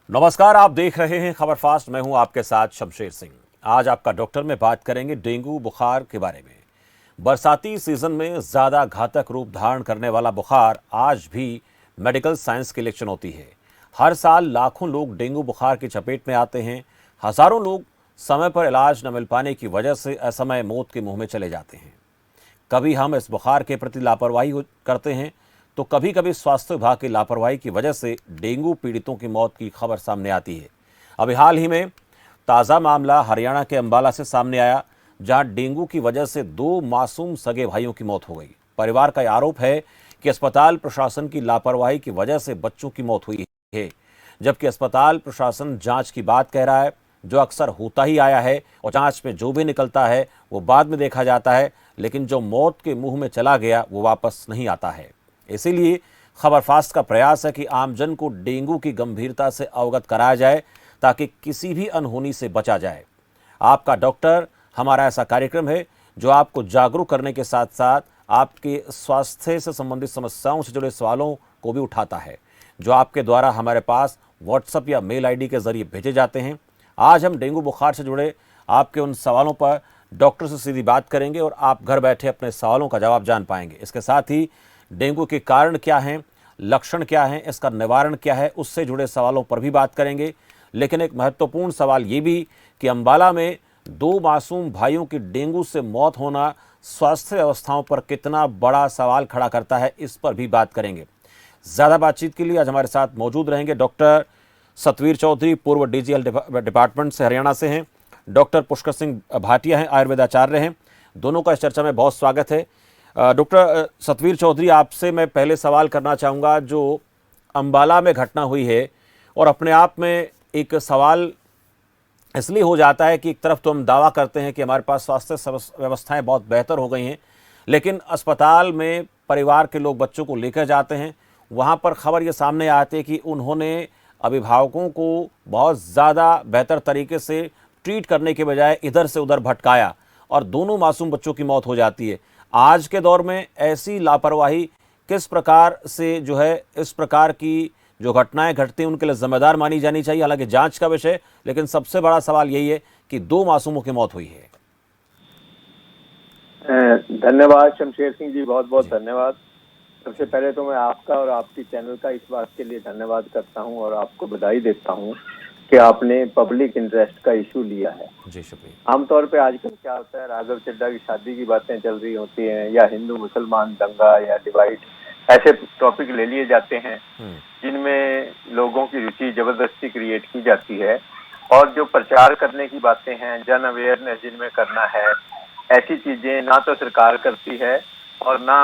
नमस्कार, आप देख रहे हैं खबर फास्ट। मैं हूं आपके साथ शमशेर सिंह। आज आपका डॉक्टर में बात करेंगे डेंगू बुखार के बारे में। बरसाती सीजन में ज्यादा घातक रूप धारण करने वाला बुखार आज भी मेडिकल साइंस की इलेक्शन होती है। हर साल लाखों लोग डेंगू बुखार की चपेट में आते हैं। हजारों लोग समय पर इलाज न मिल पाने की वजह से असमय मौत के मुंह में चले जाते हैं। कभी हम इस बुखार के प्रति लापरवाही करते हैं तो कभी कभी स्वास्थ्य विभाग की लापरवाही की वजह से डेंगू पीड़ितों की मौत की खबर सामने आती है। अभी हाल ही में ताज़ा मामला हरियाणा के अंबाला से सामने आया, जहां डेंगू की वजह से 2 मासूम सगे भाइयों की मौत हो गई। परिवार का आरोप है कि अस्पताल प्रशासन की लापरवाही की वजह से बच्चों की मौत हुई है, जबकि अस्पताल प्रशासन जांच की बात कह रहा है, जो अक्सर होता ही आया है। और जांच में जो भी निकलता है वो बाद में देखा जाता है, लेकिन जो मौत के मुंह में चला गया वो वापस नहीं आता है। इसीलिए खबर फास्ट का प्रयास है कि आमजन को डेंगू की गंभीरता से अवगत कराया जाए, ताकि किसी भी अनहोनी से बचा जाए। आपका डॉक्टर हमारा ऐसा कार्यक्रम है जो आपको जागरूक करने के साथ साथ आपके स्वास्थ्य से संबंधित समस्याओं से जुड़े सवालों को भी उठाता है, जो आपके द्वारा हमारे पास व्हाट्सएप या मेल आईडी के जरिए भेजे जाते हैं। आज हम डेंगू बुखार से जुड़े आपके उन सवालों पर डॉक्टर से सीधी बात करेंगे और आप घर बैठे अपने सवालों का जवाब जान पाएंगे। इसके साथ ही डेंगू के कारण क्या हैं, लक्षण क्या हैं, इसका निवारण क्या है, उससे जुड़े सवालों पर भी बात करेंगे। लेकिन एक महत्वपूर्ण सवाल ये भी कि अंबाला में 2 मासूम भाइयों की डेंगू से मौत होना स्वास्थ्य व्यवस्थाओं पर कितना बड़ा सवाल खड़ा करता है, इस पर भी बात करेंगे। ज़्यादा बातचीत के लिए आज हमारे साथ मौजूद रहेंगे डॉक्टर सतवीर चौधरी, पूर्व डीजीएल डिपार्टमेंट से हरियाणा से हैं। डॉक्टर पुष्कर सिंह भाटिया हैं, आयुर्वेदाचार्य हैं। दोनों का इस चर्चा में बहुत स्वागत है। डॉक्टर सतवीर चौधरी, आपसे मैं पहले सवाल करना चाहूँगा, जो अंबाला में घटना हुई है, और अपने आप में एक सवाल इसलिए हो जाता है कि एक तरफ तो हम दावा करते हैं कि हमारे पास स्वास्थ्य व्यवस्थाएं बहुत बेहतर हो गई हैं, लेकिन अस्पताल में परिवार के लोग बच्चों को लेकर जाते हैं, वहाँ पर खबर ये सामने आती है कि उन्होंने अभिभावकों को बहुत ज़्यादा बेहतर तरीके से ट्रीट करने के बजाय इधर से उधर भटकाया और दोनों मासूम बच्चों की मौत हो जाती है। आज के दौर में ऐसी लापरवाही किस प्रकार से जो है, इस प्रकार की जो घटनाएं घटती हैं उनके लिए जिम्मेदार मानी जानी चाहिए, हालांकि जांच का विषय, लेकिन सबसे बड़ा सवाल यही है कि 2 मासूमों की मौत हुई है। धन्यवाद शमशेर सिंह जी, बहुत बहुत धन्यवाद। सबसे पहले तो मैं आपका और आपकी चैनल का इस बात के लिए धन्यवाद करता हूं और आपको बधाई देता हूं कि आपने पब्लिक इंटरेस्ट का इशू लिया है। जी शुक्रिया। आमतौर पे आजकल क्या होता है, राघव चड्ढा की शादी की बातें चल रही होती हैं, या हिंदू मुसलमान दंगा या डिवाइड, ऐसे टॉपिक ले लिए जाते हैं जिनमें लोगों की रुचि जबरदस्ती क्रिएट की जाती है, और जो प्रचार करने की बातें हैं, जन अवेयरनेस जिनमें करना है, ऐसी चीजें ना तो सरकार करती है और ना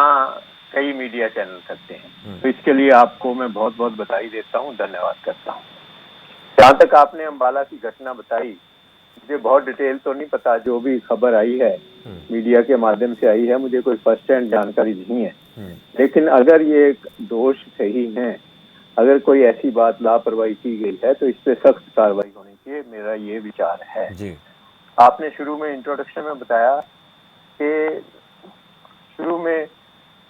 कई मीडिया चैनल करते हैं। तो इसके लिए आपको मैं बहुत बहुत बधाई देता हूँ, धन्यवाद करता हूँ। जहाँ तक आपने अंबाला की घटना बताई, मुझे बहुत डिटेल तो नहीं पता, जो भी खबर आई है मीडिया के माध्यम से आई है, मुझे कोई फर्स्ट हैंड जानकारी नहीं है। लेकिन अगर ये दोष सही है, अगर कोई ऐसी बात लापरवाही की गई है, तो इस पे सख्त कार्रवाई होनी चाहिए, मेरा ये विचार है जी। आपने शुरू में इंट्रोडक्शन में बताया कि शुरू में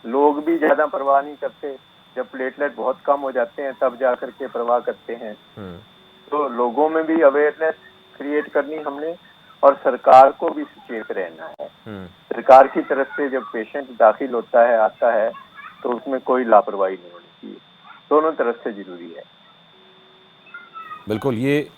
लोग भी ज्यादा परवाह नहीं करते, जब प्लेटलेट बहुत कम हो जाते हैं तब जाकर के परवाह करते हैं। तो लोगों में भी अवेयरनेस क्रिएट करनी हमने, और सरकार को भी सचेत रहना है। सरकार की तरफ से जब पेशेंट दाखिल होता है, आता है, तो उसमें कोई लापरवाही नहीं होनी चाहिए, दोनों तरफ से जरूरी है। बिल्कुल, ये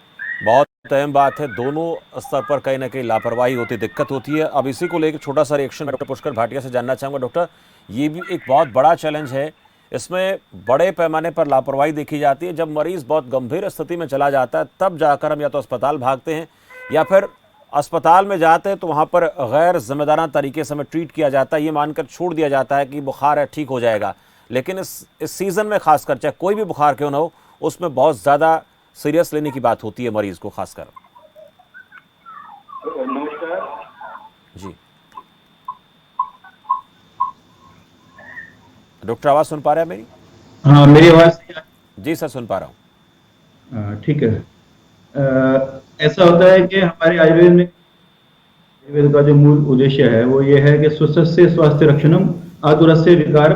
बहुत अहम बात है। दोनों स्तर पर कहीं ना कहीं लापरवाही होती, दिक्कत होती है। अब इसी को लेकर छोटा सा रिएक्शन डॉक्टर पुष्कर भाटिया से जानना चाहूँगा। डॉक्टर, ये भी एक बहुत बड़ा चैलेंज है, इसमें बड़े पैमाने पर लापरवाही देखी जाती है। जब मरीज बहुत गंभीर स्थिति में चला जाता है, तब जाकर हम या तो अस्पताल भागते हैं, या फिर अस्पताल में जाते हैं तो वहाँ पर गैर जिम्मेदाराना तरीके से हमें ट्रीट किया जाता है, ये मानकर छोड़ दिया जाता है कि बुखार है, ठीक हो जाएगा। लेकिन इस सीज़न में खासकर, चाहे कोई भी बुखार क्यों ना हो, उसमें बहुत ज़्यादा सीरियस लेने की बात होती है मरीज को खासकर। नमस्कार जी डॉक्टर, आवाज सुन पा रहे हैं मेरी? हाँ, मेरी आवाज? जी सर, सुन पा रहा हूँ। ठीक है। ऐसा होता है कि हमारे आयुर्वेद का जो मूल उद्देश्य है वो ये है कि स्वस्थस्य स्वास्थ्य रक्षणम आतुरस्य विकार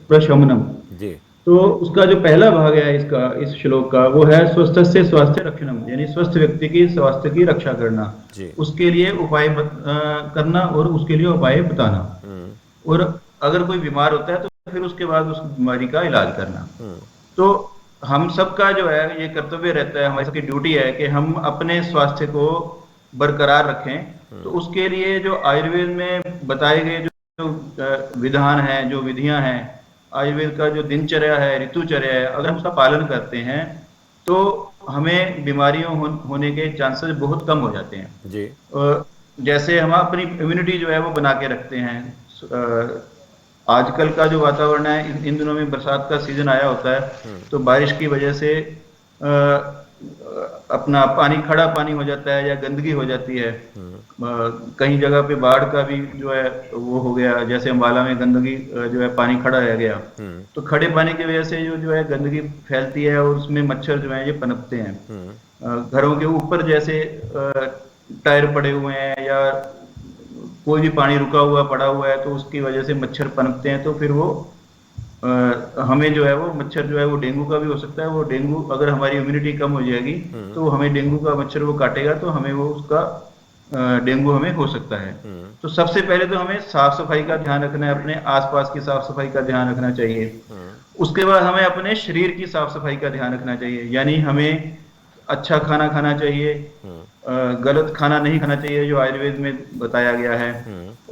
प्रशमनम। जी। तो उसका जो पहला भाग है इसका, इस श्लोक का, वो है स्वस्थस्य स्वास्थ्य रक्षणम, यानी स्वस्थ व्यक्ति की स्वास्थ्य की रक्षा करना, जी। उसके लिए उपाय करना और उसके लिए उपाय बताना। हम्म। और अगर कोई बीमार होता है तो फिर उसके बाद उस बीमारी का इलाज करना। हम्म। तो हम सबका जो है ये कर्तव्य रहता है, हमारी सबकी ड्यूटी है कि हम अपने स्वास्थ्य को बरकरार रखें। तो उसके लिए जो आयुर्वेद में बताए गए जो विधान हैं, जो विधियां हैं, आयुर्वेद का जो दिनचर्या है, ऋतुचर्या है, अगर हम उसका पालन करते हैं तो हमें बीमारियों होने के चांसेस बहुत कम हो जाते हैं। जी। जैसे हम अपनी इम्यूनिटी जो है वो बना के रखते हैं। आजकल का जो वातावरण है, इन दिनों में बरसात का सीजन आया होता है, तो बारिश की वजह से अपना पानी, खड़ा पानी हो जाता है या गंदगी हो जाती है। कहीं जगह पे बाढ़ का भी जो है वो हो गया, जैसे अम्बाला में गंदगी जो है पानी खड़ा रह गया। तो खड़े पानी की वजह से जो है गंदगी फैलती है और उसमें मच्छर जो है ये पनपते हैं। घरों के ऊपर जैसे टायर पड़े हुए हैं या कोई भी पानी रुका हुआ पड़ा हुआ है तो उसकी वजह से मच्छर पनपते हैं, तो फिर वो हमें जो है वो मच्छर जो है वो डेंगू का भी हो सकता है। वो डेंगू, अगर हमारी इम्यूनिटी कम हो जाएगी तो हमें डेंगू का मच्छर वो काटेगा, तो हमें वो उसका डेंगू हमें हो सकता है। तो सबसे पहले तो हमें साफ सफाई का ध्यान रखना है, अपने आसपास की साफ सफाई का ध्यान रखना चाहिए। उसके बाद हमें अपने शरीर की साफ सफाई का ध्यान रखना चाहिए, यानी हमें अच्छा खाना खाना चाहिए, गलत खाना नहीं खाना चाहिए जो आयुर्वेद में बताया गया है।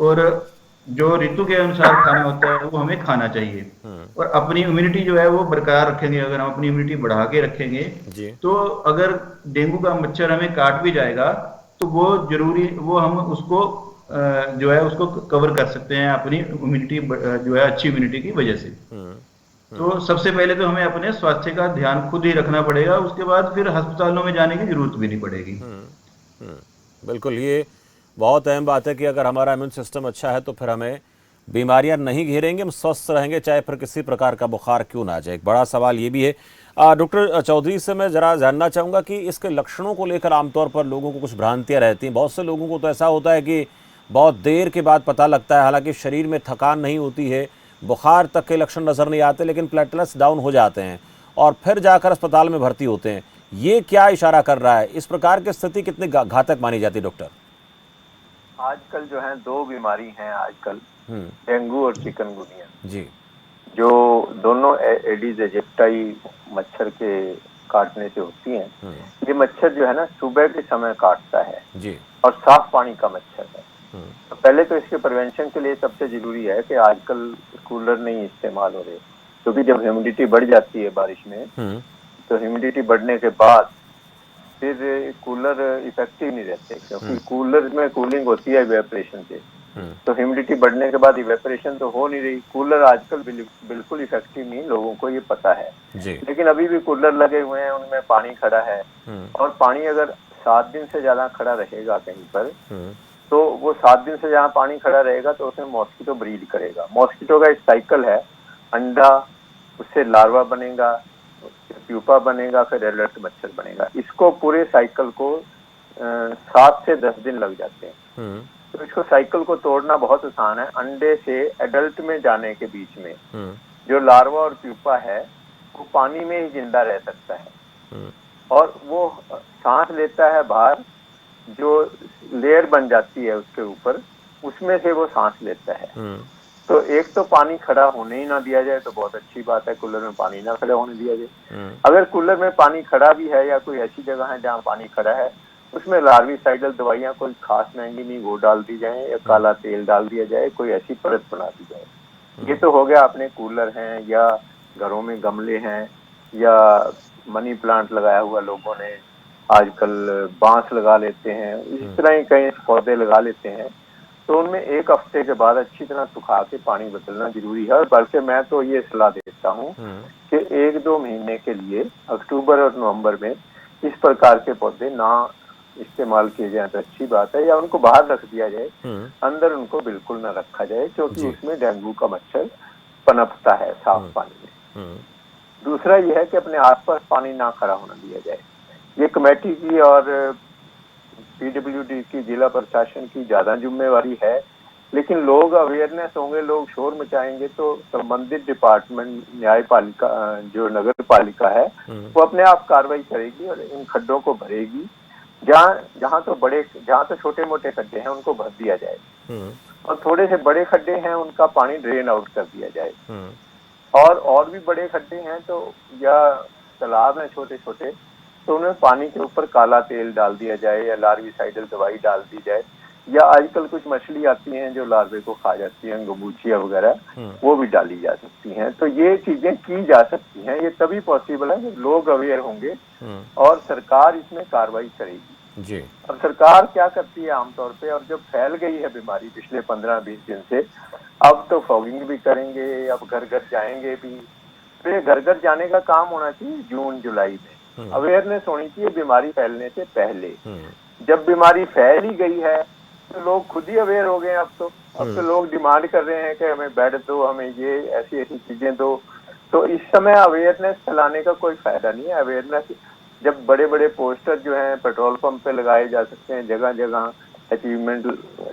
और जो ऋतु के अनुसार खाना होता है वो हमें खाना चाहिए। और अपनी इम्यूनिटी जो है वो बरकरार रखेंगे, अगर हम अपनी इम्यूनिटी बढ़ा के रखेंगे जी। तो अगर डेंगू का मच्छर हमें काट भी जाएगा तो वो जरूरी, वो हम उसको जो है उसको कवर कर सकते हैं अपनी इम्यूनिटी जो है अच्छी इम्यूनिटी की वजह से। तो सबसे पहले तो हमें अपने स्वास्थ्य का ध्यान खुद ही रखना पड़ेगा, उसके बाद फिर अस्पतालों में जाने की जरूरत भी नहीं पड़ेगी। बिल्कुल, ये बहुत अहम बात है कि अगर हमारा इम्यून सिस्टम अच्छा है तो फिर हमें बीमारियां नहीं घेरेंगे, हम स्वस्थ रहेंगे, चाहे फिर किसी प्रकार का बुखार क्यों ना आ जाए। एक बड़ा सवाल ये भी है। डॉक्टर चौधरी से मैं ज़रा जानना चाहूँगा कि इसके लक्षणों को लेकर आमतौर पर लोगों को कुछ भ्रांतियाँ रहती हैं। बहुत से लोगों को तो ऐसा होता है कि बहुत देर के बाद पता लगता है, हालांकि शरीर में थकान नहीं होती है, बुखार तक के लक्षण नज़र नहीं आते, लेकिन प्लेटलेट्स डाउन हो जाते हैं और फिर जाकर अस्पताल में भर्ती होते हैं। ये क्या इशारा कर रहा है? इस प्रकार की स्थिति कितनी घातक मानी जाती है डॉक्टर? आजकल जो है दो बीमारी हैं आजकल, डेंगू और चिकनगुनिया जी। जो दोनों एडिस एजिप्टाई मच्छर के काटने से होती हैं। ये मच्छर जो है ना सुबह के समय काटता है जी। और साफ पानी का मच्छर है। तो पहले तो इसके प्रिवेंशन के लिए सबसे जरूरी है कि आजकल कूलर नहीं इस्तेमाल हो रहे, क्योंकि जब ह्यूमिडिटी बढ़ जाती है बारिश में तो ह्यूमिडिटी बढ़ने के बाद फिर कूलर इफेक्टिव नहीं रहते, क्योंकि कूलर में कूलिंग होती है इवेपोरेशन से। तो ह्यूमिडिटी बढ़ने के बाद इवेपोरेशन तो हो नहीं रही। कूलर आजकल बिल्कुल इफेक्टिव नहीं, लोगों को ये पता है जी। लेकिन अभी भी कूलर लगे हुए हैं, उनमें पानी खड़ा है। और पानी अगर 7 दिन से ज्यादा खड़ा रहेगा कहीं पर, तो वो 7 दिन से ज्यादा पानी खड़ा रहेगा तो उसमें मॉस्किटो ब्रीड करेगा। मॉस्किटो का एक साइकिल है, अंडा, उससे लार्वा बनेगा, प्यूपा बनेगा, फिर एडल्ट मच्छर बनेगा। इसको पूरे साइकिल को 7 से 10 दिन लग जाते हैं। तो इसको साइकिल को तोड़ना बहुत आसान है। अंडे से एडल्ट में जाने के बीच में जो लार्वा और प्यूपा है वो पानी में ही जिंदा रह सकता है और वो सांस लेता है बाहर, जो लेयर बन जाती है उसके ऊपर, उसमें से वो सांस लेता है। तो एक तो पानी खड़ा होने ही ना दिया जाए तो बहुत अच्छी बात है, कूलर में पानी ना खड़ा होने दिया जाए। अगर कूलर में पानी खड़ा भी है या कोई ऐसी जगह है जहाँ पानी खड़ा है, उसमें लार्विसाइडल दवाइयाँ कोई खास महंगी नहीं वो डाल दी जाए या काला तेल डाल दिया जाए, कोई ऐसी परत बना दी जाए। ये तो हो गया अपने कूलर हैं या घरों में गमले हैं या मनी प्लांट लगाया हुआ लोगों ने, आजकल बांस लगा लेते हैं, इस तरह ही कई पौधे लगा लेते हैं। तो उनमें 1 हफ्ते के बाद अच्छी तरह सुखा के पानी बदलना जरूरी है। और बल्कि मैं तो ये सलाह देता हूँ कि 1-2 महीने के लिए अक्टूबर और नवंबर में इस प्रकार के पौधे ना इस्तेमाल किए जाए तो अच्छी बात है, या उनको बाहर रख दिया जाए, अंदर उनको बिल्कुल ना रखा जाए, क्योंकि उसमें डेंगू का मच्छर पनपता है साफ पानी में। दूसरा यह है कि अपने आसपास पानी ना खड़ा होने दिया जाए। ये कमेटी की और पीडब्ल्यूडी की, जिला प्रशासन की ज्यादा जिम्मेवारी है लेकिन लोग अवेयरनेस होंगे, लोग शोर मचाएंगे तो संबंधित डिपार्टमेंट, न्यायपालिका जो नगर पालिका है वो अपने आप कार्रवाई करेगी और इन खड्डों को भरेगी। जहाँ तो छोटे मोटे खड्डे हैं उनको भर दिया जाए और थोड़े से बड़े खड्डे हैं उनका पानी ड्रेन आउट कर दिया जाए। और भी बड़े खड्डे हैं तो या तालाब हैं छोटे छोटे तो उन्हें पानी के ऊपर काला तेल डाल दिया जाए या लार्विसाइडल दवाई डाल दी जाए, या आजकल कुछ मछली आती हैं जो लार्वे को खा जाती हैं, गबूचिया वगैरह, वो भी डाली जा सकती हैं। तो ये चीजें की जा सकती हैं, ये तभी पॉसिबल है जब लोग अवेयर होंगे और सरकार इसमें कार्रवाई करेगी जी। अब सरकार क्या करती है आमतौर पे, और जब फैल गई है बीमारी पिछले 15-20 दिन से, अब तो फॉगिंग भी करेंगे, अब घर घर जाएंगे भी। तो ये घर घर जाने का काम होना चाहिए जून जुलाई में, अवेयरनेस होनी चाहिए बीमारी फैलने से पहले। जब बीमारी फैल ही गई है तो लोग खुद ही अवेयर हो गए। अब तो लोग डिमांड कर रहे हैं कि हमें बेड दो, हमें ये ऐसी ऐसी चीजें दो। तो इस समय अवेयरनेस फैलाने का कोई फायदा नहीं है। अवेयरनेस जब बड़े बड़े पोस्टर जो हैं पेट्रोल पंप पे लगाए जा सकते हैं, जगह जगह अचीवमेंट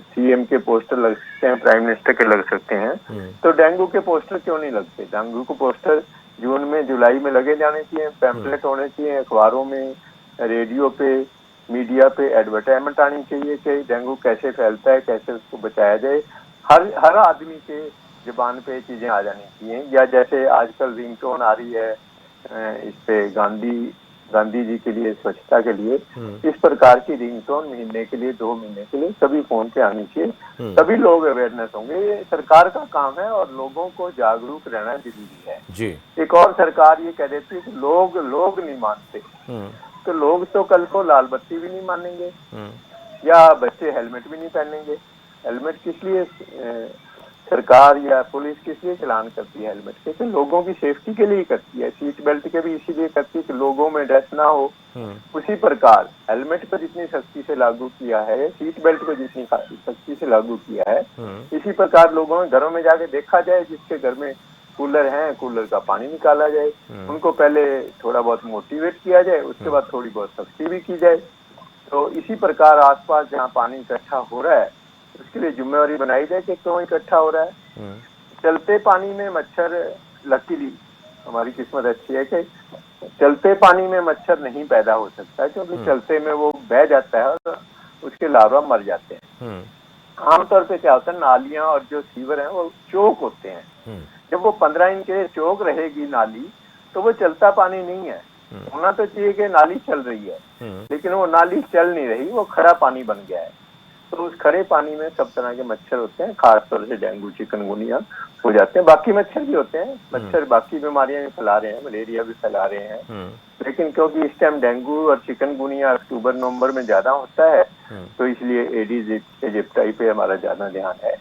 सीएम के पोस्टर लग सकते हैं, प्राइम मिनिस्टर के लग सकते हैं, तो डेंगू के पोस्टर क्यों नहीं लगते? डेंगू के पोस्टर जून में जुलाई में लगे जाने चाहिए, पैम्पलेट होने चाहिए, अखबारों में, रेडियो पे, मीडिया पे एडवर्टाइजमेंट आनी चाहिए कि डेंगू कैसे फैलता है, कैसे उसको बचाया जाए। हर आदमी के जुबान पे चीजें आ जानी चाहिए। या जैसे आजकल रिंगटोन आ रही है इस पे गांधी जी के लिए, स्वच्छता के लिए, इस प्रकार की रिंगटोन महीने के लिए, 2 महीने के लिए सभी फोन पे आनी चाहिए, तभी लोग अवेयरनेस होंगे। ये सरकार का काम है और लोगों को जागरूक रहना जरूरी है जी। एक और सरकार ये कह देती है कि लोग नहीं मानते, तो लोग तो कल को लाल बत्ती भी नहीं मानेंगे या बच्चे हेलमेट भी नहीं पहनेंगे। हेलमेट किस लिए सरकार या पुलिस किस लिए चलान करती है हेलमेट के? तो लोगों की सेफ्टी के लिए करती है। सीट बेल्ट के भी इसीलिए करती है कि लोगों में डस्ट ना हो। उसी प्रकार हेलमेट को जितनी सख्ती से लागू किया है, सीट बेल्ट को जितनी सख्ती से लागू किया है, इसी प्रकार लोगों में घरों में जाके देखा जाए, जिसके घर में कूलर है कूलर का पानी निकाला जाए, उनको पहले थोड़ा बहुत मोटिवेट किया जाए, उसके बाद थोड़ी बहुत सख्ती भी की जाए। तो इसी प्रकार आसपास जहाँ पानी इकट्ठा हो रहा है उसके लिए जिम्मेवारी बनाई जाए कि क्यों इकट्ठा हो रहा है। चलते पानी में मच्छर, लकीली हमारी किस्मत अच्छी है कि चलते पानी में मच्छर नहीं पैदा हो सकता, क्योंकि चलते में वो बह जाता है और उसके लार्वा मर जाते हैं। आमतौर पे क्या होता है, नालियां और जो सीवर हैं वो चौक होते हैं। जब वो 15 इंच के चौक रहेगी नाली, तो वो चलता पानी नहीं है। होना तो चाहिए कि नाली चल रही है, लेकिन वो नाली चल नहीं रही, वो खड़ा पानी बन गया है। तो उस खड़े पानी में सब तरह के मच्छर होते हैं, खासतौर से डेंगू चिकनगुनिया हो जाते हैं। बाकी मच्छर भी होते हैं, मच्छर बाकी बीमारियां भी फैला रहे हैं, मलेरिया भी फैला रहे हैं, लेकिन क्योंकि इस टाइम डेंगू और चिकनगुनिया अक्टूबर नवंबर में ज्यादा होता है, तो इसलिए एडीज इजिप्टाई पे हमारा ज्यादा ध्यान है।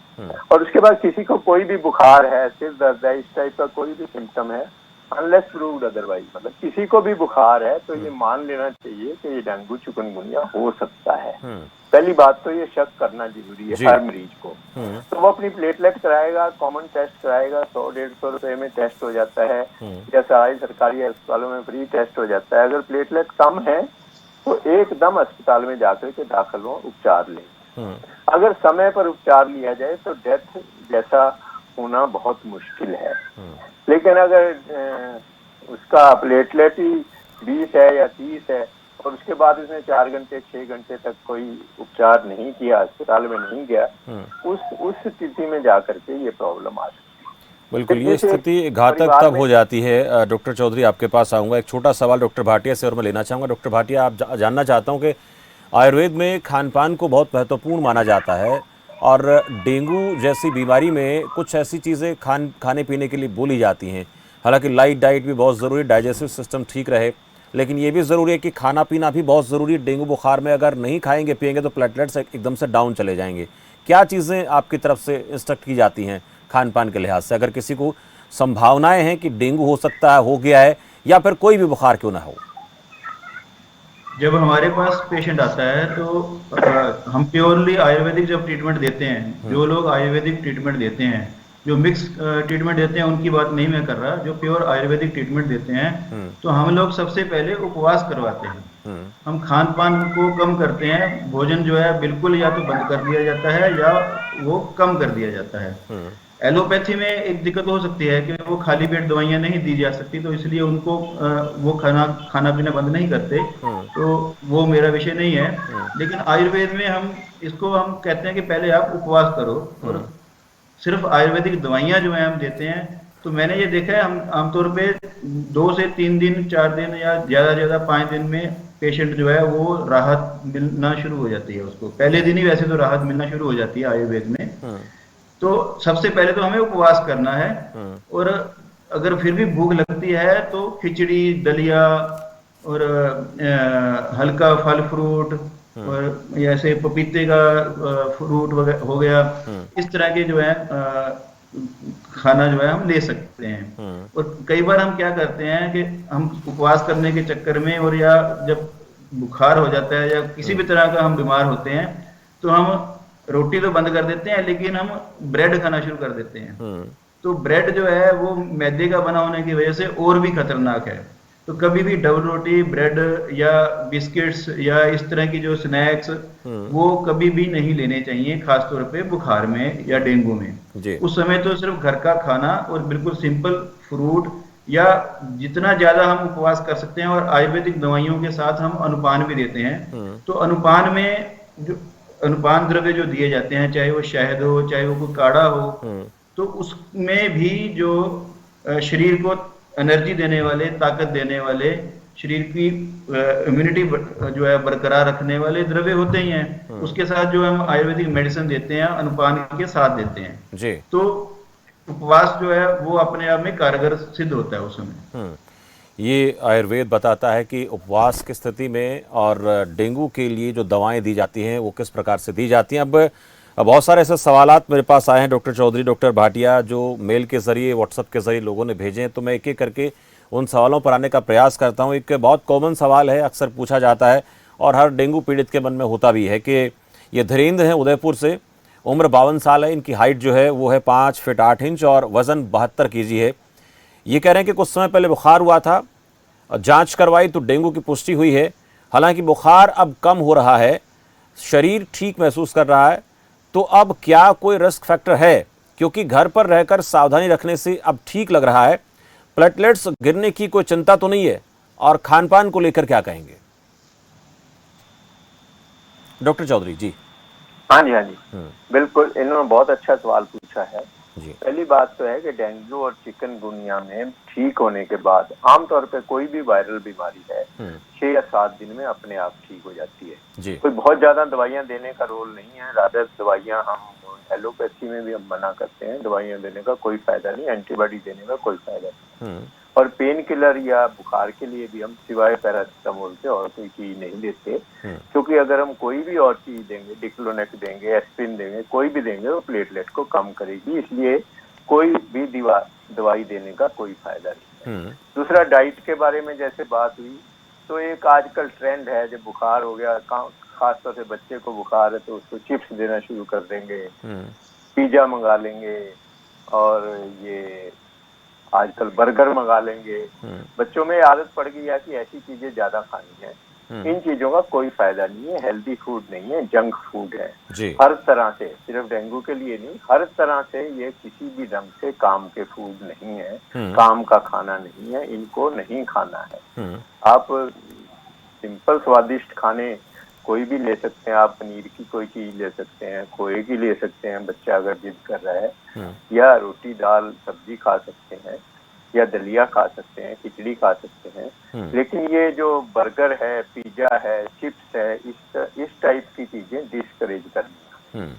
और उसके बाद किसी को कोई भी बुखार है, सिर दर्द है, इस टाइप का कोई भी सिम्टम है, अनलेस प्रूव्ड अदरवाइज, मतलब किसी को भी बुखार है तो ये मान लेना चाहिए कि ये डेंगू चिकनगुनिया हो सकता है। पहली बात तो ये शक करना जरूरी है हर मरीज को। तो वो अपनी प्लेटलेट कराएगा, कॉमन टेस्ट कराएगा, 100-150 रुपए में टेस्ट हो जाता है, या सारी सरकारी अस्पतालों में फ्री टेस्ट हो जाता है। अगर प्लेटलेट कम है तो एकदम अस्पताल में जाकर के दाखिल हो, उपचार लें। अगर समय पर उपचार लिया जाए तो डेथ जैसा होना बहुत मुश्किल है। लेकिन अगर उसका प्लेटलेट ही 20 है या 30 है और उसके बाद उसने 4 घंटे 6 घंटे तक कोई उपचार नहीं किया, अस्पताल में नहीं गया, उस स्थिति में जाकर के ये प्रॉब्लम आ सकती है। बिल्कुल, ये स्थिति घातक तब हो जाती है। डॉक्टर चौधरी आपके पास आऊँगा। एक छोटा सवाल डॉक्टर भाटिया से और मैं लेना चाहूँगा। डॉक्टर भाटिया, आप जानना चाहता हूँ कि आयुर्वेद में खान पान को बहुत महत्वपूर्ण माना जाता है और डेंगू जैसी बीमारी में कुछ ऐसी चीज़ें खाने पीने के लिए बोली जाती हैं। हालांकि लाइट डाइट भी बहुत ज़रूरी है, डाइजेस्टिव सिस्टम ठीक रहे, लेकिन ये भी ज़रूरी है कि खाना पीना भी बहुत ज़रूरी है। डेंगू बुखार में अगर नहीं खाएंगे पिएंगे तो प्लेटलेट्स एकदम से डाउन चले जाएंगे। क्या चीज़ें आपकी तरफ से इंस्ट्रक्ट की जाती हैं खान पान के लिहाज से, अगर किसी को संभावनाएं हैं कि डेंगू हो सकता है, हो गया है, या फिर कोई भी बुखार क्यों ना हो? जब हमारे पास पेशेंट आता है तो हम प्योरली आयुर्वेदिक जब ट्रीटमेंट देते हैं, जो लोग आयुर्वेदिक ट्रीटमेंट देते हैं जो मिक्स ट्रीटमेंट देते हैं उनकी बात नहीं मैं कर रहा, जो प्योर आयुर्वेदिक ट्रीटमेंट देते हैं, तो हम लोग सबसे पहले उपवास करवाते हैं। हम खान पान को कम करते हैं, भोजन जो है बिल्कुल या तो बंद कर दिया जाता है या वो कम कर दिया जाता है। एलोपैथी में एक दिक्कत हो सकती है कि वो खाली पेट दवाइयां नहीं दी जा सकती, तो इसलिए उनको वो खाना पीना बंद नहीं करते, तो वो मेरा विषय नहीं है। लेकिन आयुर्वेद में हम इसको हम कहते हैं कि पहले आप उपवास करो, और सिर्फ आयुर्वेदिक दवाइयां जो है हम देते हैं, तो मैंने ये देखा है हम आमतौर पे 2 से 3 दिन 4 दिन या ज्यादा ज्यादा 5 दिन में पेशेंट जो है वो राहत मिलना शुरू हो जाती है। उसको पहले दिन ही वैसे तो राहत मिलना शुरू हो जाती है आयुर्वेद में। तो सबसे पहले तो हमें उपवास करना है, और अगर फिर भी भूख लगती है तो खिचड़ी, दलिया और हल्का फल फ्रूट, और जैसे पपीते का फ्रूट वगैरह हो गया, इस तरह के जो है खाना जो है हम ले सकते हैं। और कई बार हम क्या करते हैं कि हम उपवास करने के चक्कर में, और या जब बुखार हो जाता है या किसी भी तरह का हम बीमार होते हैं, तो हम रोटी तो बंद कर देते हैं लेकिन हम ब्रेड खाना शुरू कर देते हैं। तो ब्रेड जो है वो मैदे का बना होने की वजह से और भी खतरनाक है। तो कभी भी डबल रोटी, ब्रेड या बिस्किट्स या इस तरह की जो स्नैक्स, वो कभी भी नहीं लेने चाहिए, खासतौर पे बुखार में या डेंगू में। जी। उस समय तो सिर्फ घर का खाना और बिल्कुल सिंपल फ्रूट, या जितना ज्यादा हम उपवास कर सकते हैं, और आयुर्वेदिक दवाइयों के साथ हम अनुपान भी देते हैं। तो अनुपान में जो अनुपान द्रव्य जो दिए जाते हैं, चाहे वो शहद हो, चाहे वो कोई काढ़ा हो, तो उसमें भी जो शरीर को एनर्जी देने वाले, ताकत देने वाले, शरीर की इम्यूनिटी जो है बरकरार रखने वाले द्रव्य होते ही हैं। उसके साथ जो हम आयुर्वेदिक मेडिसिन देते हैं, अनुपान के साथ देते हैं। जी। तो उपवास जो है वो अपने आप में कारगर सिद्ध होता है उस समय। ये आयुर्वेद बताता है कि उपवास की स्थिति में और डेंगू के लिए जो दवाएं दी जाती हैं वो किस प्रकार से दी जाती हैं। अब बहुत सारे ऐसे सवालात मेरे पास आए हैं डॉक्टर चौधरी, डॉक्टर भाटिया, जो मेल के ज़रिए, व्हाट्सएप के ज़रिए लोगों ने भेजे हैं, तो मैं एक एक करके उन सवालों पर आने का प्रयास करता हूँ। एक बहुत कॉमन सवाल है, अक्सर पूछा जाता है और हर डेंगू पीड़ित के मन में होता भी है कि ये धीरेन्द्र हैं उदयपुर से, उम्र 52 साल है, इनकी हाइट जो है वो है 5 फीट 8 इंच और वज़न 72 kg है। ये कह रहे हैं कि कुछ समय पहले बुखार हुआ था, जांच करवाई तो डेंगू की पुष्टि हुई है। हालांकि बुखार अब कम हो रहा है, शरीर ठीक महसूस कर रहा है, तो अब क्या कोई रिस्क फैक्टर है? क्योंकि घर पर रहकर सावधानी रखने से अब ठीक लग रहा है, प्लेटलेट्स गिरने की कोई चिंता तो नहीं है, और खान पान को लेकर क्या कहेंगे डॉक्टर चौधरी जी? हाँ जी, हाँ जी, बिल्कुल, इन्होंने बहुत अच्छा सवाल पूछा है। जी। पहली बात तो है कि डेंगू और चिकनगुनिया में ठीक होने के बाद आमतौर पे कोई भी वायरल बीमारी है 6 या 7 दिन में अपने आप ठीक हो जाती है। जी। कोई बहुत ज्यादा दवाइयां देने का रोल नहीं है। रादर दवाइयां हम एलोपैथी में भी हम मना करते हैं, दवाइयां देने का कोई फायदा नहीं, एंटीबॉडी देने का कोई फायदा नहीं। और पेन किलर या बुखार के लिए भी हम सिवाय पैरासीटामोल के और कोई चीज नहीं देते, क्योंकि अगर हम कोई भी और चीज देंगे, डिक्लोनेक देंगे, एस्पिरिन देंगे, कोई भी देंगे, वो प्लेटलेट को कम करेगी, इसलिए कोई भी दवाई देने का कोई फायदा नहीं है। दूसरा, डाइट के बारे में जैसे बात हुई, तो एक आजकल ट्रेंड है, जब बुखार हो गया, खासतौर से बच्चे को बुखार है तो उसको चिप्स देना शुरू कर देंगे, पिज्जा मंगा लेंगे, और ये आजकल बर्गर मंगा लेंगे। बच्चों में आदत पड़ गई है कि ऐसी चीजें ज्यादा खानी है। इन चीजों का कोई फायदा नहीं है, हेल्दी फूड नहीं है, जंक फूड है। हर तरह से, सिर्फ डेंगू के लिए नहीं, हर तरह से ये किसी भी ढंग से काम के फूड नहीं है, काम का खाना नहीं है, इनको नहीं खाना है। आप सिंपल स्वादिष्ट खाने कोई भी ले सकते हैं, आप पनीर की कोई चीज ले सकते हैं, खोए की ले सकते हैं, बच्चा अगर जिद कर रहा है, या रोटी दाल सब्जी खा सकते हैं, या दलिया खा सकते हैं, खिचड़ी खा सकते हैं। लेकिन ये जो बर्गर है, पिज्जा है, चिप्स है, इस टाइप की चीजें डिस्करेज करनी।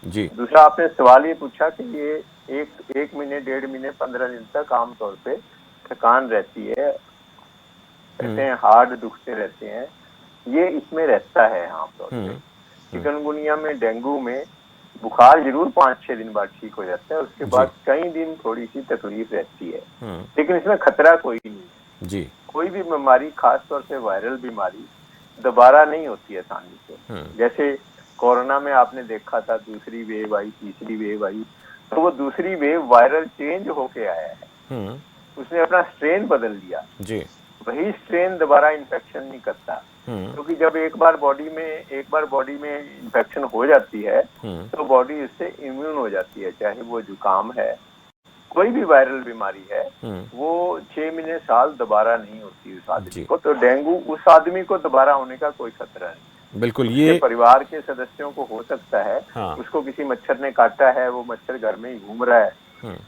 जी। दूसरा, आपने सवाल ये पूछा कि ये एक महीने, 1.5 महीने, 15 दिन तक आमतौर पे थकान रहती है, कहते हैं हार्ड दुखते रहते हैं, ये इसमें रहता है आमतौर पे। चिकनगुनिया में, डेंगू में बुखार जरूर 5-6 दिन बाद ठीक हो जाता है, उसके बाद कई दिन थोड़ी सी तकलीफ रहती है, लेकिन इसमें खतरा कोई नहीं है। जी। कोई भी बीमारी, खासतौर से वायरल बीमारी, दोबारा नहीं होती आसानी से। जैसे कोरोना में आपने देखा था, दूसरी वेव आई, तीसरी वेव आई, तो वो दूसरी वेव वायरल चेंज होके आया है, उसने अपना स्ट्रेन बदल लिया जी। वही स्ट्रेन दोबारा इन्फेक्शन नहीं करता, क्योंकि जब एक बार बॉडी में इन्फेक्शन हो जाती है तो बॉडी उससे इम्यून हो जाती है। चाहे वो जुकाम है, कोई भी वायरल बीमारी है, वो 6 महीने साल दोबारा नहीं होती उस आदमी को। तो डेंगू उस आदमी को दोबारा होने का कोई खतरा नहीं। बिल्कुल, उसके ये परिवार के सदस्यों को हो सकता है। हाँ। उसको किसी मच्छर ने काटा है, वो मच्छर घर में ही घूम रहा है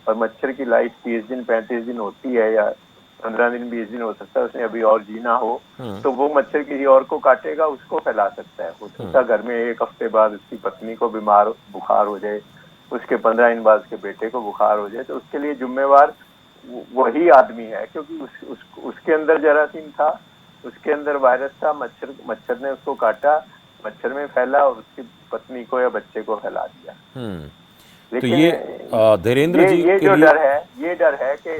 और मच्छर की लाइफ 30 दिन 35 दिन होती है या 15 दिन 20 दिन हो सकता है, उसने अभी और जीना हो, तो वो मच्छर किसी और को काटेगा, उसको फैला सकता है। हो सकता है घर में 1 हफ्ते बाद उसकी पत्नी को बुखार हो जाए, उसके 15 दिन बाद उसके बेटे को बुखार हो जाए, तो उसके लिए जिम्मेवार वही आदमी है, क्योंकि उसके अंदर जरासीम था, उसके अंदर वायरस था, मच्छर ने उसको काटा, मच्छर में फैला और उसकी पत्नी को या बच्चे को फैला दिया। तो ये धीरेन्द्र जी ये के जो लिए डर है कि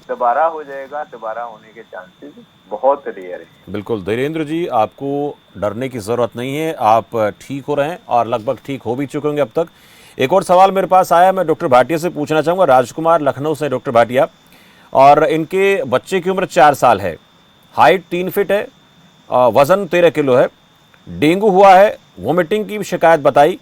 दोबारा हो जाएगा, दोबारा होने के चांसेस बहुत रेयर है। बिल्कुल धीरेन्द्र जी, आपको डरने की ज़रूरत नहीं है, आप ठीक हो रहे हैं और लगभग ठीक हो भी चुके होंगे अब तक। एक और सवाल मेरे पास आया, मैं डॉक्टर भाटिया से पूछना चाहूँगा। राजकुमार लखनऊ से डॉक्टर भाटिया, और इनके बच्चे की उम्र 4 साल है, हाइट 3 फीट है, वज़न 13 किलो है, डेंगू हुआ है, वोमिटिंग की शिकायत बताई,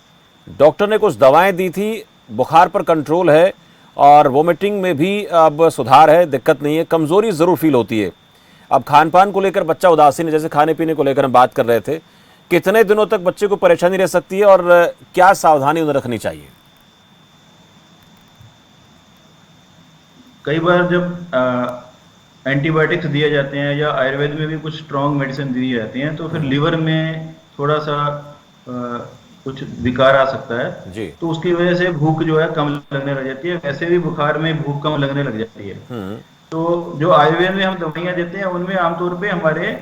डॉक्टर ने कुछ दवाएं दी थी, बुखार पर कंट्रोल है और वोमिटिंग में भी अब सुधार है, दिक्कत नहीं है, कमज़ोरी ज़रूर फील होती है। अब खान पान को लेकर बच्चा उदासीन है, जैसे खाने पीने को लेकर हम बात कर रहे थे, कितने दिनों तक बच्चे को परेशानी रह सकती है और क्या सावधानी उन्हें रखनी चाहिए? कई बार जब एंटीबायोटिक्स दिए जाते हैं या आयुर्वेद में भी कुछ स्ट्रॉन्ग मेडिसिन दी जाती हैं, तो फिर लिवर में थोड़ा सा कुछ विकार आ सकता है जी। तो उसकी वजह से भूख जो है कम लगने लग जाती है। वैसे भी बुखार में भूख कम लगने लग जाती है। तो जो आयुर्वेद में हम दवाइयाँ देते हैं उनमें आमतौर पे हमारे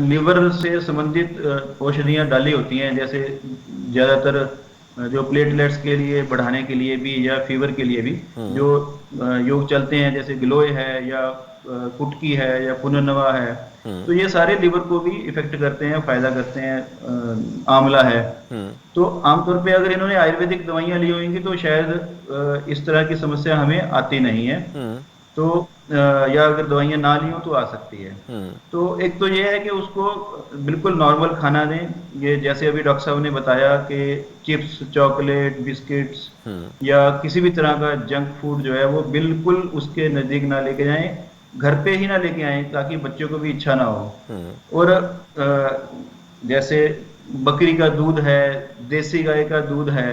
लिवर से संबंधित औषधियाँ डाली होती हैं, जैसे ज़्यादातर जो प्लेटलेट्स के लिए बढ़ाने के लिए भी या फीवर के लिए भी जो योग चलते हैं, जैसे गिलोय है या कुटकी है या पुनर्नवा है, तो ये सारे लिवर को भी इफेक्ट करते हैं, फायदा करते हैं। आंवला है। तो आमतौर पे अगर इन्होंने आयुर्वेदिक दवाइयाँ ली होंगी तो शायद इस तरह की समस्या हमें आती नहीं है। तो या अगर दवाइयाँ ना ली हो तो आ सकती है। तो एक तो ये है कि उसको बिल्कुल नॉर्मल खाना दें, ये जैसे अभी डॉक्टर साहब ने बताया कि चिप्स, चॉकलेट, बिस्किट्स या किसी भी तरह का जंक फूड जो है वो बिल्कुल उसके नज़दीक ना लेके जाएं, घर पे ही ना लेके आए ताकि बच्चों को भी इच्छा ना हो। और जैसे बकरी का दूध है, देसी गाय का दूध है,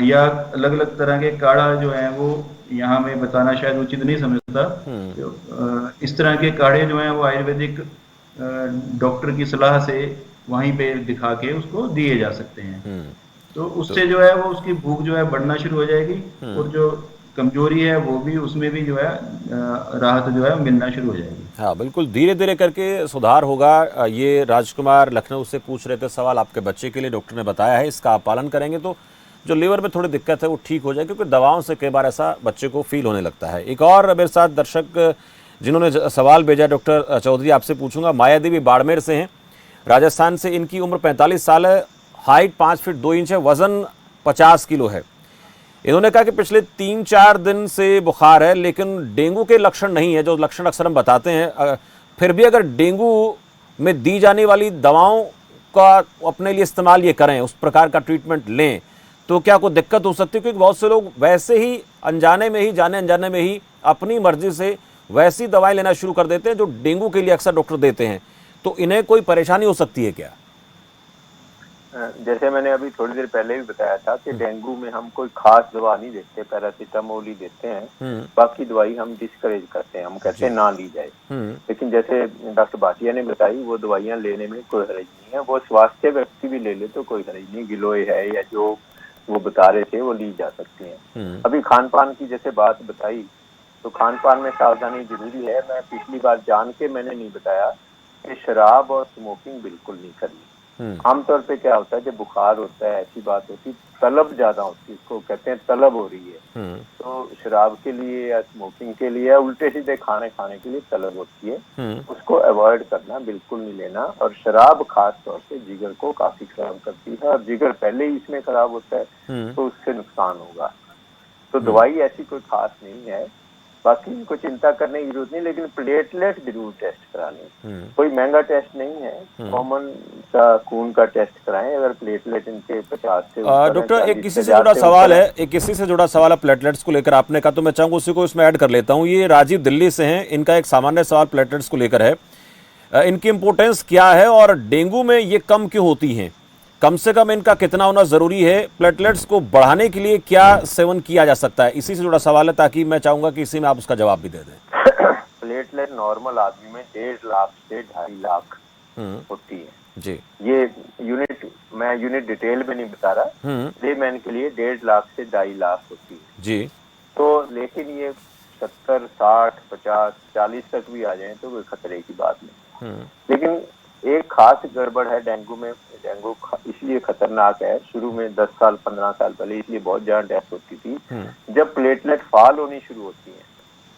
या अलग अलग तरह के काढ़ा जो है वो यहाँ मैं बताना शायद उचित नहीं समझता। इस तरह के काढ़े जो हैं वो आयुर्वेदिक डॉक्टर की सलाह से वहीं पे दिखा के उसको दिए जा सकते हैं। तो उससे जो है वो उसकी भूख जो है बढ़ना शुरू हो जाएगी और जो कमजोरी है वो भी उसमें भी जो है राहत जो है मिलना शुरू हो जाएगी। हाँ बिल्कुल, धीरे धीरे करके सुधार होगा। ये राजकुमार लखनऊ से पूछ रहे थे सवाल, आपके बच्चे के लिए डॉक्टर ने बताया है, इसका आप पालन करेंगे तो जो लीवर में थोड़ी दिक्कत है वो ठीक हो जाए, क्योंकि दवाओं से कई बार ऐसा बच्चे को फील होने लगता है। एक और मेरे साथ दर्शक जिन्होंने सवाल भेजा, डॉक्टर चौधरी आपसे पूछूंगा। माया देवी बाड़मेर से हैं, राजस्थान से, इनकी उम्र 45 साल है, हाइट 5 फीट 2 इंच है, वजन 50 किलो है। इन्होंने कहा कि पिछले 3-4 दिन से बुखार है, लेकिन डेंगू के लक्षण नहीं है, जो लक्षण अक्सर हम बताते हैं। फिर भी अगर डेंगू में दी जाने वाली दवाओं का अपने लिए इस्तेमाल ये करें, उस प्रकार का ट्रीटमेंट लें, तो क्या कोई दिक्कत हो सकती है? क्योंकि बहुत से लोग वैसे ही अनजाने में ही, जाने अनजाने में ही अपनी मर्जी से वैसी दवाएं लेना शुरू कर देते हैं जो डेंगू के लिए अक्सर डॉक्टर देते हैं। तो इन्हें कोई परेशानी हो सकती है क्या? जैसे मैंने अभी थोड़ी देर पहले भी बताया था कि डेंगू में हम कोई खास दवा नहीं देते, पैरासीटामोल ही देते हैं, बाकी दवाई हम डिस्करेज करते हैं, हम कहते हैं ना ली जाए। लेकिन जैसे डॉक्टर भाटिया ने बताई, वो दवाइयाँ लेने में कोई हर्ज नहीं है, वो स्वास्थ्य व्यक्ति भी ले ले तो कोई हर्ज नहीं। गिलोय है या जो वो बता रहे थे वो ली जा सकती हैं। अभी खान पान की जैसे बात बताई, तो खान पान में सावधानी जरूरी है। मैं पिछली बार जान के मैंने नहीं बताया कि शराब और स्मोकिंग बिल्कुल नहीं करनी। आमतौर पे क्या होता है, जब बुखार होता है ऐसी बात होती, तलब ज्यादा होती है, इसको कहते हैं तलब हो रही है, तो शराब के लिए या स्मोकिंग के लिए या उल्टे सीधे खाने के लिए तलब होती है, उसको अवॉइड करना, बिल्कुल नहीं लेना। और शराब खास तौर से जिगर को काफी खराब करती है, और जिगर पहले ही इसमें खराब होता है तो उससे नुकसान होगा। तो दवाई ऐसी कोई खास नहीं है, बाकी इनको चिंता करने की जरूरत नहीं, लेकिन प्लेटलेट जरूर टेस्ट करानी। कोई महंगा टेस्ट नहीं है, कॉमन सा खून का टेस्ट कराएं। अगर प्लेटलेट इनके 50 से डॉक्टर एक किसी से जुड़ा सवाल है, एक किसी से जुड़ा सवाल है प्लेटलेट्स को लेकर आपने कहा, तो मैं चाहूंगा उसी को इसमें ऐड कर लेता हूं। ये राजीव दिल्ली से हैं, इनका एक सामान्य सवाल प्लेटलेट्स को लेकर है। इनकी इंपोर्टेंस क्या है और डेंगू में ये कम क्यों होती हैं? कम से कम इनका कितना होना जरूरी है? प्लेटलेट्स को बढ़ाने के लिए क्या सेवन किया जा सकता है? इसी से जुड़ा सवाल है, ताकि मैं चाहूंगा कि इसी में आप उसका जवाब भी दे दें। प्लेटलेट नॉर्मल आदमी में 1.5 लाख से 2.5 लाख होती है जी। ये यूनिट, मैं यूनिट डिटेल में नहीं बता रहा, लेमैन के लिए 1.5 लाख से 2.5 लाख होती है जी। तो लेकिन ये 70, 60, 50, 40 तक भी आ जाए तो कोई खतरे की बात नहीं। लेकिन एक खास गड़बड़ है डेंगू में। डेंगू इसलिए खतरनाक है, शुरू में 10 साल 15 साल पहले इसलिए बहुत ज्यादा डेथ होती थी जब प्लेटलेट फॉल होनी शुरू होती है।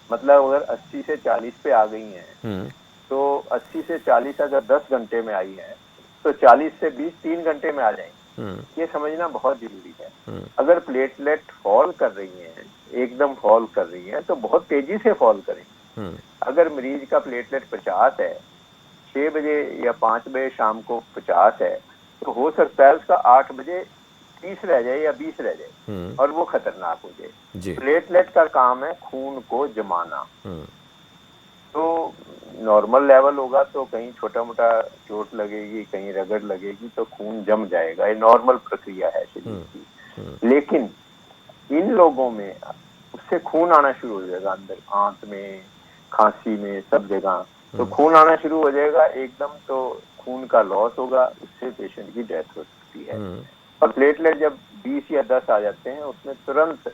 मतलब अगर 80 से 40 पे आ गई हैं तो 80 से 40 अगर 10 घंटे में आई है तो 40 से 20 3 घंटे में आ जाएंगी। ये समझना बहुत जरूरी है। अगर प्लेटलेट फॉल कर रही हैं, एकदम फॉल कर रही हैं, तो बहुत तेजी से फॉल करेंगी। अगर मरीज का प्लेटलेट 50 है, 6 बजे या 5 बजे शाम को 50 है, तो हो सकता है उसका 8 बजे 30 रह जाए या 20 रह जाए और वो खतरनाक हो जाए। प्लेटलेट का काम है खून को जमाना। तो नॉर्मल लेवल होगा तो कहीं छोटा मोटा चोट लगेगी, कहीं रगड़ लगेगी तो खून जम जाएगा, ये नॉर्मल प्रक्रिया है शरीर की। लेकिन इन लोगों में उससे खून आना शुरू हो जाएगा, अंदर आंत में, खांसी में, सब जगह तो खून आना शुरू हो जाएगा एकदम, तो खून का लॉस होगा, उससे पेशेंट की डेथ हो सकती है। और प्लेटलेट जब 20 या 10 आ जाते हैं उसमें तुरंत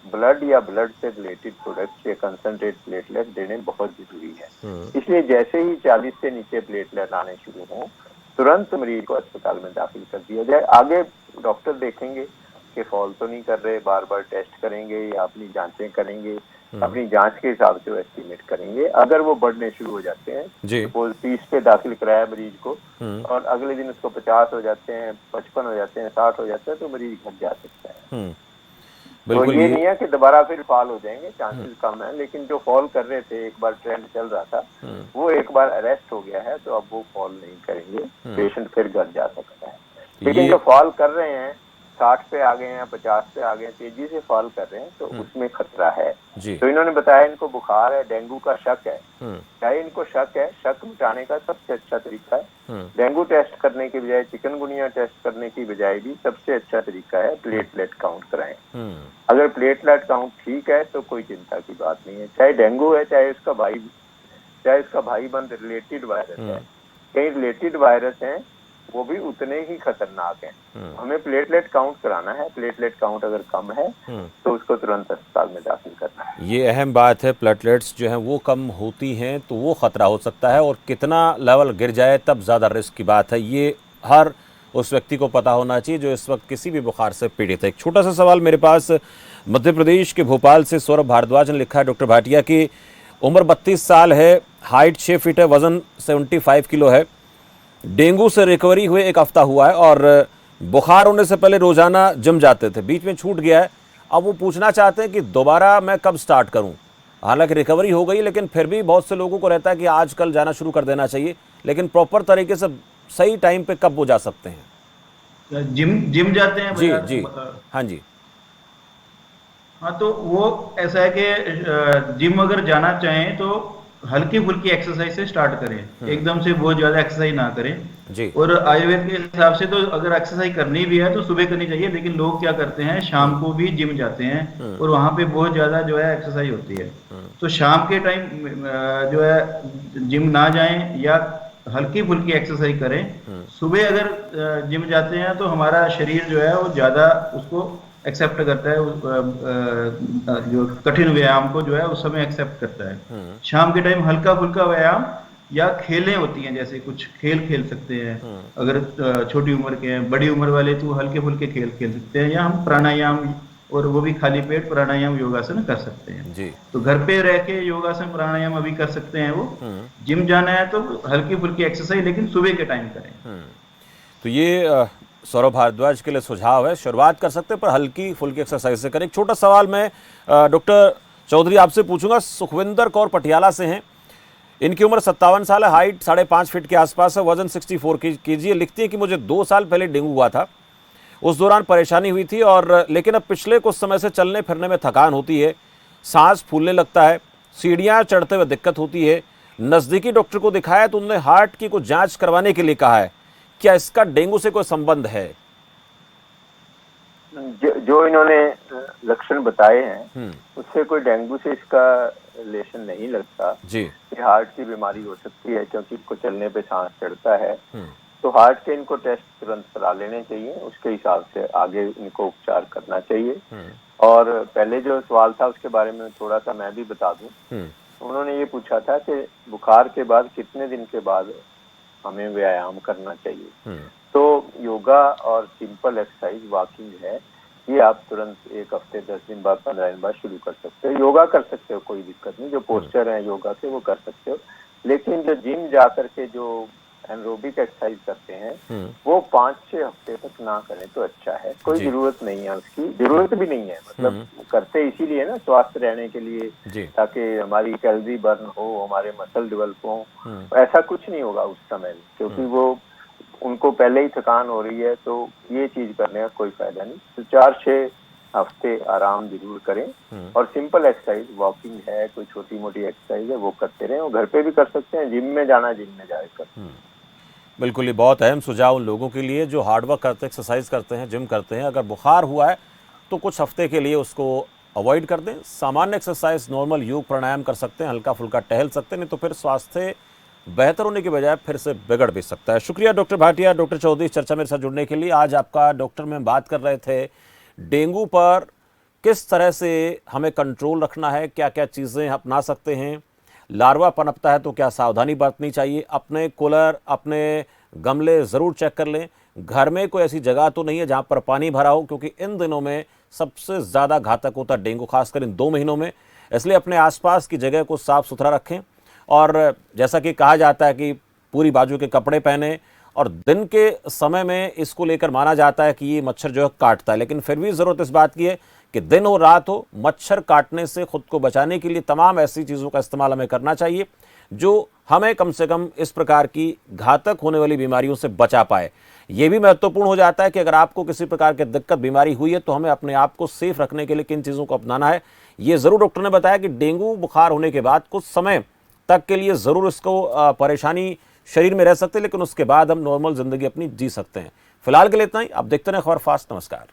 ब्लड या ब्लड से रिलेटेड प्रोडक्ट या कंसंट्रेट प्लेटलेट देने बहुत जरूरी है। इसलिए जैसे ही 40 से नीचे प्लेटलेट आने शुरू हो तुरंत मरीज को अस्पताल में दाखिल कर दिया जाए। आगे डॉक्टर देखेंगे कि फॉल तो नहीं कर रहे, बार बार टेस्ट करेंगे या अपनी जांचें करेंगे, अपनी जांच के हिसाब से वो एस्टिमेट करेंगे। अगर वो बढ़ने शुरू हो जाते हैं, सपोज 30 पे दाखिल कराया मरीज को और अगले दिन उसको 50 हो जाते हैं, 55 हो जाते हैं, 60 हो जाते हैं, तो मरीज घर जा सकता है। तो ये नहीं है कि दोबारा फिर फॉल हो जाएंगे, चांसेस कम है। लेकिन जो फॉल कर रहे थे, एक बार ट्रेंड चल रहा था, वो एक बार अरेस्ट हो गया है तो अब वो फॉल नहीं करेंगे, पेशेंट फिर घर जा सकता है। लेकिन जो फॉल कर रहे हैं 60 पे आ गए हैं, 50 पे आ गए, तेजी से फॉल कर रहे हैं, तो उसमें खतरा है। तो इन्होंने बताया इनको बुखार है, डेंगू का शक है। चाहे इनको शक है, शक मिटाने का सबसे अच्छा तरीका है डेंगू टेस्ट करने की बजाय चिकनगुनिया टेस्ट करने की बजाय भी सबसे अच्छा तरीका है प्लेटलेट काउंट कराएं। अगर प्लेटलेट काउंट ठीक है तो कोई चिंता की बात नहीं है। चाहे डेंगू है, चाहे उसका भाई बंद रिलेटेड वायरस है, कई रिलेटेड वायरस हैं वो भी उतने ही खतरनाक हैं। हमें प्लेटलेट काउंट कराना है। प्लेटलेट काउंट अगर कम है तो उसको तुरंत अस्पताल में दाखिल करना है। ये अहम बात है, प्लेटलेट्स जो हैं वो कम होती हैं तो वो खतरा हो सकता है, और कितना लेवल गिर जाए तब ज़्यादा रिस्क की बात है। ये हर उस व्यक्ति को पता होना चाहिए जो इस वक्त किसी भी बुखार से पीड़ित है। एक छोटा सा सवाल मेरे पास मध्य प्रदेश के भोपाल से सौरभ भारद्वाज ने लिखा है, डॉक्टर भाटिया की उम्र 32 साल है, हाइट 6 फीट है, वजन 75 किलो है, डेंगू से रिकवरी हुए 1 हफ्ता हुआ है और बुखार होने से पहले रोजाना जिम जाते थे, बीच में छूट गया है। अब वो पूछना चाहते हैं कि दोबारा मैं कब स्टार्ट करूं? हालांकि रिकवरी हो गई लेकिन फिर भी बहुत से लोगों को रहता है कि आजकल जाना शुरू कर देना चाहिए, लेकिन प्रॉपर तरीके से सही टाइम पे कब वो जा सकते हैं? जिम जाते हैं? जी हाँ जी। हाँ, तो वो ऐसा है कि जिम अगर जाना चाहें तो हल्की फुल्की एक्सरसाइज से स्टार्ट करें, एकदम से बहुत ज्यादा एक्सरसाइज ना करें जी। और आयुर्वेद के हिसाब से तो अगर एक्सरसाइज करनी भी है तो सुबह करनी चाहिए, लेकिन लोग क्या करते हैं शाम को भी जिम जाते हैं और वहां पे बहुत ज्यादा जो है एक्सरसाइज होती है। तो शाम के टाइम जो है जिम ना जाएं या हल्की फुल्की एक्सरसाइज करें। सुबह अगर जिम जाते हैं तो हमारा शरीर जो है वो ज्यादा उसको एक्सेप्ट करता है, जो कठिन व्यायाम को जो है उस समय एक्सेप्ट करता है। शाम के टाइम हल्का फुल्का व्यायाम या खेलें होती हैं, जैसे कुछ खेल खेल सकते हैं। अगर छोटी उम्र के हैं, बड़ी उम्र वाले तो हल्के फुल्के खेल खेल सकते हैं, या हम प्राणायाम, और वो भी खाली पेट प्राणायाम योगासन कर सकते हैं जी। तो घर पे रह के योगासन प्राणायाम अभी कर सकते हैं वो। जिम जाना है तो हल्की फुल्की एक्सरसाइज लेकिन सुबह के टाइम करें। तो ये सौरभ भारद्वाज के लिए सुझाव है, शुरुआत कर सकते हैं पर हल्की फुल्की एक्सरसाइज से करें। एक छोटा सवाल मैं डॉक्टर चौधरी आपसे पूछूंगा। सुखविंदर कौर पटियाला से हैं, इनकी उम्र 57 साल है, हाइट 5.5 फीट के आसपास है, वजन 64 kg है। लिखती है कि मुझे 2 साल पहले डेंगू हुआ था, उस दौरान परेशानी हुई थी और लेकिन अब पिछले कुछ समय से चलने फिरने में थकान होती है, सांस फूलने लगता है, सीढ़ियाँ चढ़ते हुए दिक्कत होती है। नज़दीकी डॉक्टर को दिखाया तो उन्होंने हार्ट की कुछ जांच करवाने के लिए कहा है। क्या इसका डेंगू से कोई संबंध है? जो इन्होंने लक्षण बताए हैं उससे कोई डेंगू से इसका रिलेशन नहीं लगता जी। कि हार्ट की बीमारी हो सकती है, क्योंकि इनको चलने पे सांस चढ़ता है। तो हार्ट के इनको टेस्ट तुरंत करा लेने चाहिए, उसके हिसाब से आगे इनको उपचार करना चाहिए। और पहले जो सवाल था उसके बारे में थोड़ा सा मैं भी बता दूं। उन्होंने ये पूछा था कि बुखार के बाद कितने दिन के बाद हमें व्यायाम करना चाहिए। तो योगा और सिंपल एक्सरसाइज वॉकिंग है, ये आप तुरंत 1 हफ्ते 10 दिन बाद 15 दिन बाद शुरू कर सकते हो। योगा कर सकते हो, कोई दिक्कत नहीं, जो पोस्चर है योगा के वो कर सकते हो। लेकिन जो जिम जा करके जो एनरोबिक एक्सरसाइज करते हैं वो 5-6 हफ्ते तक ना करें तो अच्छा है। कोई जरूरत नहीं है, उसकी जरूरत भी नहीं है। मतलब करते इसीलिए ना, स्वस्थ रहने के लिए, ताकि हमारी कैलोरी बर्न हो, हमारे मसल डेवलप हो। ऐसा कुछ नहीं होगा उस समय, क्योंकि वो उनको पहले ही थकान हो रही है, तो ये चीज करने का कोई फायदा नहीं। तो 4-6 हफ्ते आराम जरूर करें और सिंपल एक्सरसाइज वॉकिंग है, कोई छोटी मोटी एक्सरसाइज है वो करते रहें। और घर पे भी कर सकते हैं, जिम में जाना जिम में जाकर। बिल्कुल, ये बहुत अहम सुझाव उन लोगों के लिए जो हार्डवर्क करते हैं, एक्सरसाइज करते हैं, जिम करते हैं। अगर बुखार हुआ है तो कुछ हफ्ते के लिए उसको अवॉइड कर दें। सामान्य एक्सरसाइज, नॉर्मल योग प्राणायाम कर सकते हैं, हल्का फुल्का टहल सकते हैं, नहीं तो फिर स्वास्थ्य बेहतर होने के बजाय फिर से बिगड़ भी सकता है। शुक्रिया डॉक्टर भाटिया, डॉक्टर चौधरी, चर्चा मेरे साथ जुड़ने के लिए। आज आपका डॉक्टर में बात कर रहे थे डेंगू पर किस तरह से हमें कंट्रोल रखना है, क्या क्या चीज़ें अपना सकते हैं, लार्वा पनपता है तो क्या सावधानी बरतनी चाहिए, अपने कूलर, अपने गमले ज़रूर चेक कर लें, घर में कोई ऐसी जगह तो नहीं है जहाँ पर पानी भरा हो, क्योंकि इन दिनों में सबसे ज़्यादा घातक होता है डेंगू, खासकर इन 2 महीनों में। इसलिए अपने आसपास की जगह को साफ़ सुथरा रखें और जैसा कि कहा जाता है कि पूरी बाजू के कपड़े पहने। और दिन के समय में इसको लेकर माना जाता है कि ये मच्छर जो है काटता है, लेकिन फिर भी ज़रूरत इस बात की है कि दिन हो रात हो, मच्छर काटने से खुद को बचाने के लिए तमाम ऐसी चीज़ों का इस्तेमाल हमें करना चाहिए जो हमें कम से कम इस प्रकार की घातक होने वाली बीमारियों से बचा पाए। ये भी महत्वपूर्ण हो जाता है कि अगर आपको किसी प्रकार की दिक्कत, बीमारी हुई है तो हमें अपने आप को सेफ रखने के लिए किन चीज़ों को अपनाना है। ये ज़रूर डॉक्टर ने बताया कि डेंगू बुखार होने के बाद कुछ समय तक के लिए ज़रूर इसको परेशानी शरीर में रह सकते हैं, लेकिन उसके बाद हम नॉर्मल ज़िंदगी अपनी जी सकते हैं। फिलहाल के लिए इतना ही। आप देखते रहें खबर फास्ट। नमस्कार।